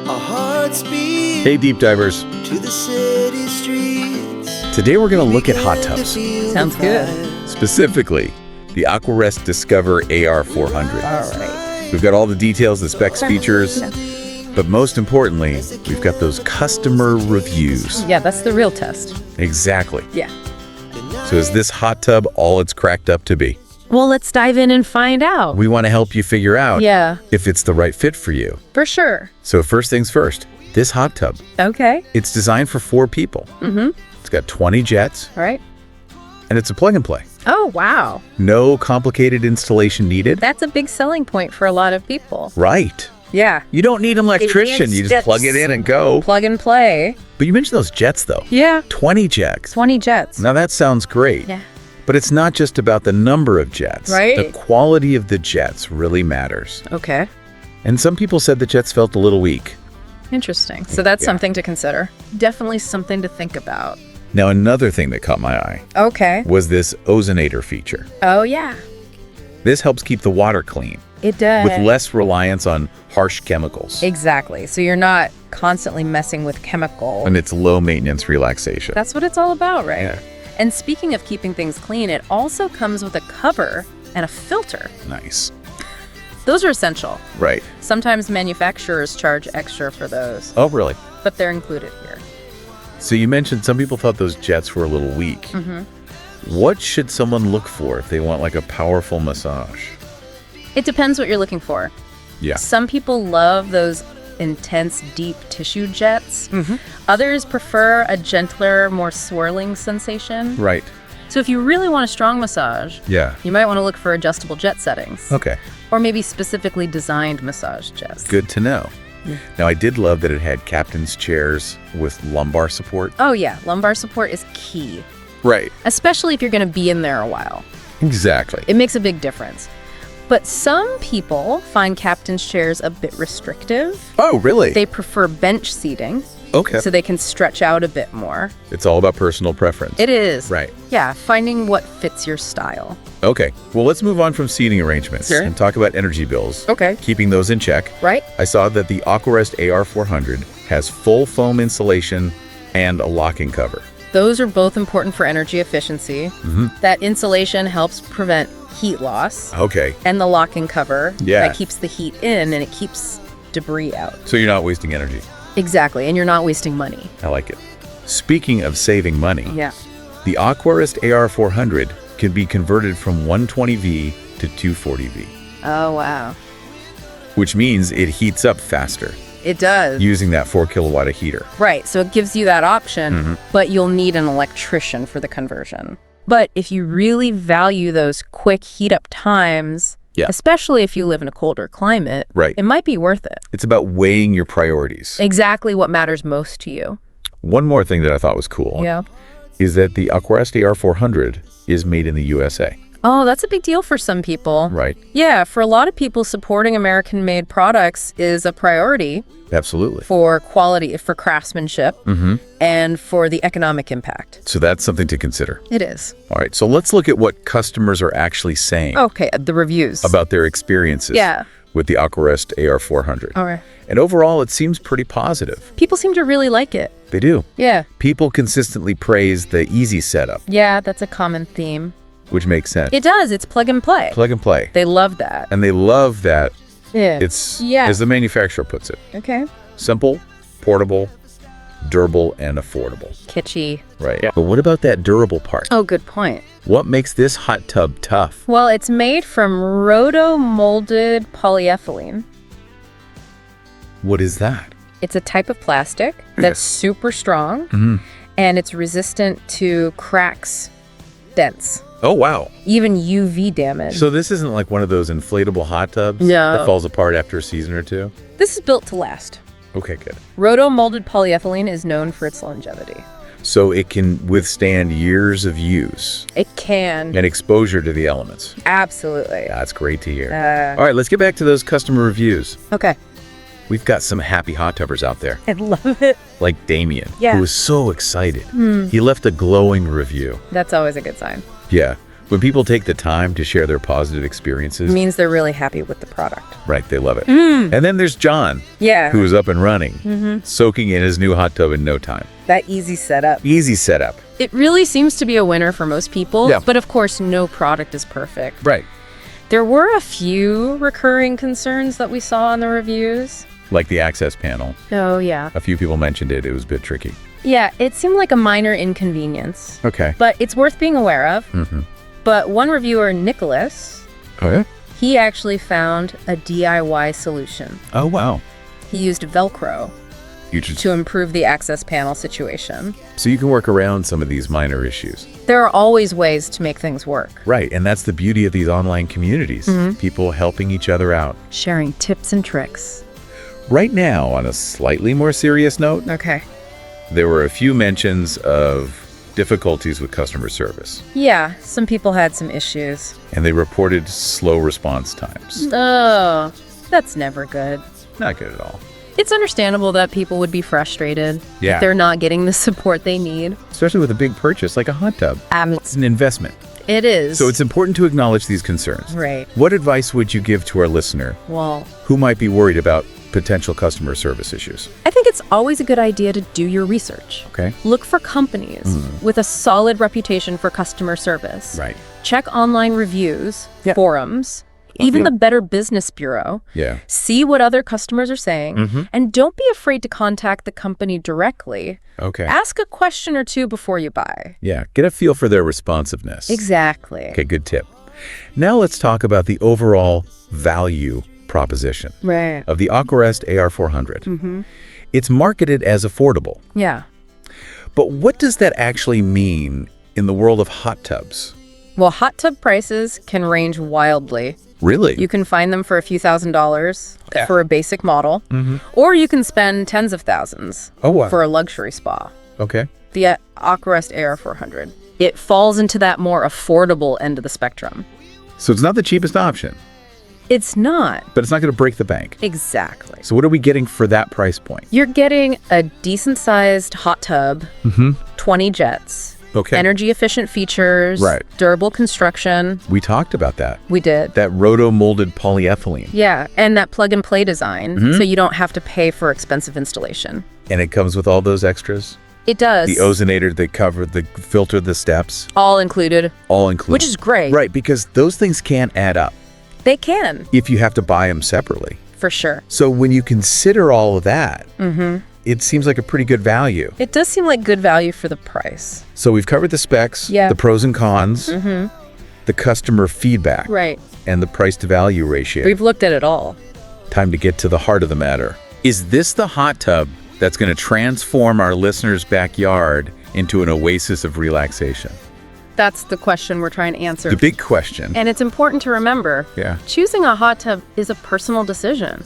Our hearts beat Hey, deep divers. to the city streets. Today we're going to look at hot tubs, Sounds good. specifically the AquaRest Discover AR400. All right. We've got all the details, the specs, features, but most importantly, we've got those customer reviews. Yeah, that's the real test. Exactly. Yeah. So is this hot tub all it's cracked up to be? Well, let's dive in and find out. We want to help you figure out Yeah, if it's the right fit for you. for sure. So first things first, this hot tub, Okay. it's designed for 4 people. It's got 20 jets, All right. and it's a plug and play. Oh, wow. No complicated installation needed. That's a big selling point for a lot of people. Right. Yeah. You don't need an electrician. You just plug it in and go. Plug and play. But you mentioned those jets, though. Yeah. 20 jets. 20 jets. Now, that sounds great. Yeah. But it's not just about the number of jets. Right. The quality of the jets really matters. Okay. And some people said the jets felt a little weak. Interesting. So that's Yeah. something to consider. Definitely something to think about. Now, another thing that caught my eye Okay. was this ozonator feature. Oh, yeah. This helps keep the water clean It does. with less reliance on harsh chemicals. Exactly. So you're not constantly messing with chemical. And it's low maintenance relaxation. That's what it's all about, right? Yeah. And speaking of keeping things clean, it also comes with a cover and a filter. Nice. Those are essential. Right. Sometimes manufacturers charge extra for those, Oh, really? but they're included here. So you mentioned some people thought those jets were a little weak. What should someone look for if they want like a powerful massage? It depends what you're looking for. Yeah. Some people love those intense, deep tissue jets. Others prefer a gentler, more swirling sensation. Right. So if you really want a strong massage, Yeah. you might want to look for adjustable jet settings. Okay. Or maybe specifically designed massage jets. Good to know. Now, I did love that it had captain's chairs with lumbar support. Oh yeah, lumbar support is key, Right. especially if you're going to be in there a while. Exactly. It makes a big difference. But some people find captain's chairs a bit restrictive. Oh, really? They prefer bench seating Okay. so they can stretch out a bit more. It's all about personal preference. It is. Right. Yeah, finding what fits your style. Okay. Well, let's move on from seating arrangements Sure. and talk about energy bills. Okay. Keeping those in check. Right? I saw that the AquaRest AR400 has full foam insulation and a locking cover. Those are both important for energy efficiency. That insulation helps prevent heat loss. Okay. And the locking cover Yeah. that keeps the heat in and it keeps debris out. So you're not wasting energy. Exactly, and you're not wasting money. I like it. Speaking of saving money, Yeah. the AquaRest AR400 can be converted from 120V to 240V, Oh, wow. which means it heats up faster It does. using that 4 kilowatt heater. Right, so it gives you that option, but you'll need an electrician for the conversion. But if you really value those quick heat up times, Yeah. especially if you live in a colder climate, Right. it might be worth it. It's about weighing your priorities. Exactly what matters most to you. One more thing that I thought was cool Yeah. is that the AquaRest AR400 is made in the USA. Oh, that's a big deal for some people. Right. Yeah, for a lot of people, supporting American-made products is a priority Absolutely. for quality, for craftsmanship, and for the economic impact. So that's something to consider. It is. All right. So let's look at what customers are actually saying Okay, the reviews. about their experiences Yeah. with the AquaRest AR400. All right. And overall, it seems pretty positive. People seem to really like it. They do. Yeah. People consistently praise the easy setup, Yeah, that's a common theme. which makes sense. It does. It's plug and play. Plug and play. They love that. And they love that Yeah. it's, Yeah. as the manufacturer puts it, Okay. simple, portable, durable, and affordable. Kitschy. Right. But what about that durable part? Oh, good point. What makes this hot tub tough? Well, it's made from roto-molded polyethylene. What is that? It's a type of plastic that's super strong, and it's resistant to cracks, dents, Oh, wow. even UV damage. So this isn't like one of those inflatable hot tubs No. that falls apart after a season or two? This is built to last. Okay, good. Roto-molded polyethylene is known for its longevity. So it can withstand years of use It can. and exposure to the elements. Absolutely. That's great to hear. Uh, All right, let's get back to those customer reviews. Okay. We've got some happy hot tubbers out there, I love it. like Damien, Yeah. who was so excited. He left a glowing review. That's always a good sign. Yeah. When people take the time to share their positive experiences, It means they're really happy with the product. right, they love it. And then there's John, Yeah. who is up and running, soaking in his new hot tub in no time. That easy setup. Easy setup. It really seems to be a winner for most people. Yeah. But of course, no product is perfect. Right. There were a few recurring concerns that we saw in the reviews. Like the access panel. Oh, yeah. A few people mentioned it. It was a bit tricky. Yeah, it seemed like a minor inconvenience. Okay. But it's worth being aware of. But one reviewer, Nicholas, Oh, yeah? he actually found a DIY solution. Oh, wow. He used Velcro You just, to improve the access panel situation. so you can work around some of these minor issues. There are always ways to make things work. Right. And that's the beauty of these online communities. People helping each other out. Sharing tips and tricks. Right now, on a slightly more serious note, Okay. there were a few mentions of difficulties with customer service, Yeah, some people had some issues. and they reported slow response times. Oh, that's never good. Not good at all. It's understandable that people would be frustrated Yeah. if they're not getting the support they need. Especially with a big purchase like a hot tub. It's an investment. It is. So it's important to acknowledge these concerns. Right. What advice would you give to our listener Well, who might be worried about potential customer service issues? I think it's always a good idea to do your research. Okay. Look for companies with a solid reputation for customer service. Right. Check online reviews, Yeah. forums, even the Better Business Bureau. Yeah. See what other customers are saying, and don't be afraid to contact the company directly. Okay. Ask a question or two before you buy. Yeah. Get a feel for their responsiveness. Exactly. Okay, good tip. Now let's talk about the overall value proposition Right. of the AquaRest AR400. It's marketed as affordable. Yeah. But what does that actually mean in the world of hot tubs? Well, hot tub prices can range wildly. Really? You can find them for a few $1,000s Yeah. for a basic model, or you can spend tens of thousands Oh, wow. for a luxury spa. Okay. The AquaRest AR400. It falls into that more affordable end of the spectrum. So it's not the cheapest option, It's not. but it's not going to break the bank. Exactly. So what are we getting for that price point? You're getting a decent-sized hot tub, 20 jets, Okay. energy-efficient features, Right. durable construction. We talked about that. We did. That roto-molded polyethylene. Yeah, and that plug-and-play design, so you don't have to pay for expensive installation. And it comes with all those extras. It does. The ozonator, the cover, the filter, the steps, All included, all included. which is great. Right, because those things can add up They can, if you have to buy them separately. for sure. So when you consider all of that, it seems like a pretty good value. It does seem like good value for the price. So we've covered the specs, Yeah. the pros and cons, the customer feedback, Right. and the price to value ratio. We've looked at it all. Time to get to the heart of the matter. Is this the hot tub that's going to transform our listeners' backyard into an oasis of relaxation? That's the question we're trying to answer. The big question. And it's important to remember, Yeah, choosing a hot tub is a personal decision.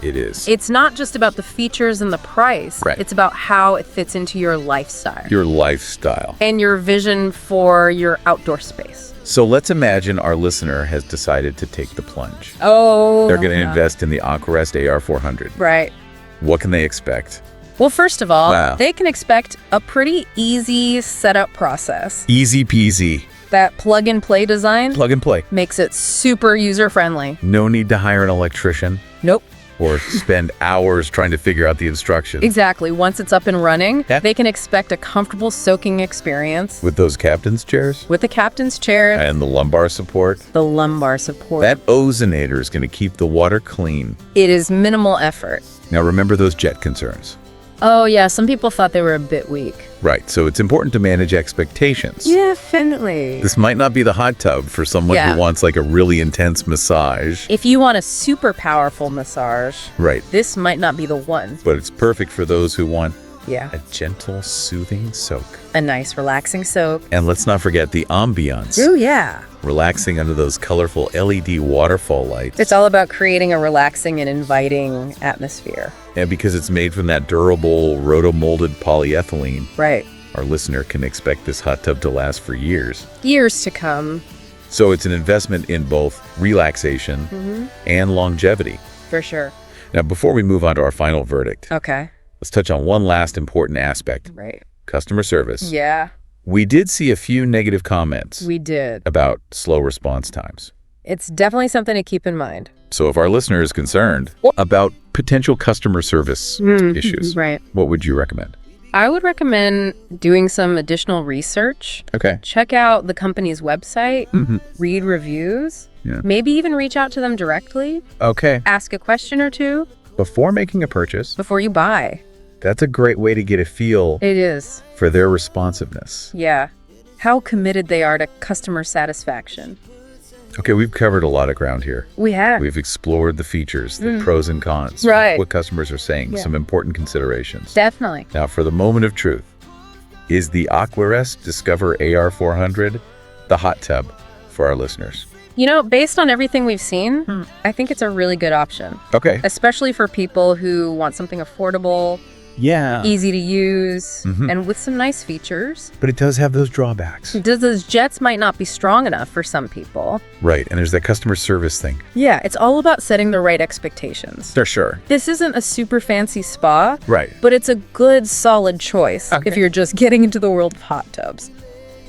it is. It's not just about the features and the price. Right. It's about how it fits into your lifestyle Your lifestyle. and your vision for your outdoor space. So let's imagine our listener has decided to take the plunge. Oh. They're going to invest in the AquaRest AR400. Right. What can they expect? Well, first of all, Wow. they can expect a pretty easy setup process. Easy peasy. That plug-and-play design Plug and play. makes it super user-friendly. No need to hire an electrician Nope. or spend hours trying to figure out the instructions. Exactly. Once it's up and running, Yeah. they can expect a comfortable soaking experience With those captain's chairs with the captain's chair, and the lumbar support. the lumbar support. That ozonator is going to keep the water clean. It is minimal effort. Now remember those jet concerns. Oh, yeah. Some people thought they were a bit weak. Right, so it's important to manage expectations. Definitely. This might not be the hot tub for someone Yeah. who wants like a really intense massage. If you want a super powerful massage, Right, this might not be the one. but it's perfect for those who want Yeah. a gentle, soothing soak. A nice, relaxing soak. And let's not forget the ambience. Oh, yeah. Relaxing under those colorful LED waterfall lights. It's all about creating a relaxing and inviting atmosphere. And because it's made from that durable, roto-molded polyethylene, Right. our listener can expect this hot tub to last for years. Years to come, So it's an investment in both relaxation and longevity. for sure. Now, before we move on to our final verdict, Okay. let's touch on one last important aspect. Right. Customer service. Yeah. We did see a few negative comments We did. about slow response times. It's definitely something to keep in mind. So if our listener is concerned about potential customer service issues, Right. what would you recommend? I would recommend doing some additional research. Okay. Check out the company's website, read reviews, Yeah. maybe even reach out to them directly, Okay. ask a question or two Before making a purchase, before you buy. that's a great way to get a feel It is. for their responsiveness. Yeah. How committed they are to customer satisfaction. Okay, we've covered a lot of ground here. We have. We've explored the features, the pros and cons, Right. what customers are saying, some important considerations. Definitely. Now, for the moment of truth, is the AquaRest Discover AR400 the hot tub for our listeners? You know, based on everything we've seen, I think it's a really good option, Okay. especially for people who want something affordable, Yeah. easy to use, and with some nice features. But it does have those drawbacks. Those jets might not be strong enough for some people. Right, and there's that customer service thing. Yeah, it's all about setting the right expectations. For sure. This isn't a super fancy spa, Right. but it's a good, solid choice Okay. if you're just getting into the world of hot tubs.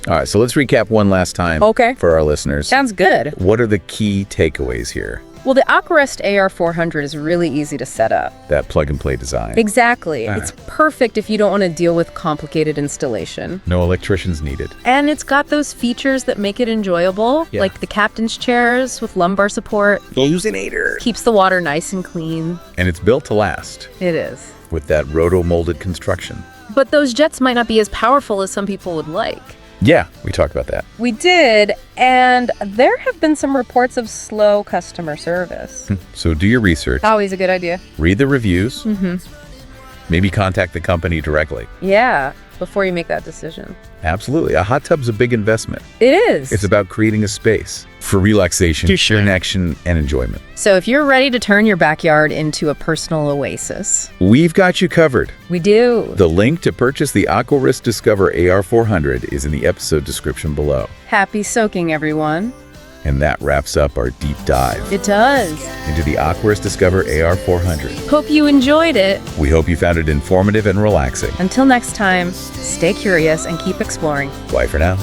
All right, so let's recap one last time Okay. for our listeners. Sounds good. What are the key takeaways here? Well, the AquaRest AR400 is really easy to set up. That plug-and-play design. Exactly. It's perfect if you don't want to deal with complicated installation. No electricians needed. And it's got those features that make it enjoyable, Yeah. like the captain's chairs with lumbar support. Keeps the water nice and clean. And it's built to last It is. with that roto-molded construction. But those jets might not be as powerful as some people would like. Yeah, we talked about that. We did, and there have been some reports of slow customer service. So do your research, Always a good idea. read the reviews, maybe contact the company directly. Yeah, before you make that decision. Absolutely. A hot tub's a big investment. It is. It's about creating a space for relaxation, connection, and enjoyment. So if you're ready to turn your backyard into a personal oasis, We've got you covered. we do. The link to purchase the AquaRest Discover AR400 is in the episode description below. Happy soaking, everyone. And that wraps up our deep dive It does. into the AquaRest Discover AR400. Hope you enjoyed it. We hope you found it informative and relaxing. Until next time, stay curious and keep exploring. Bye for now.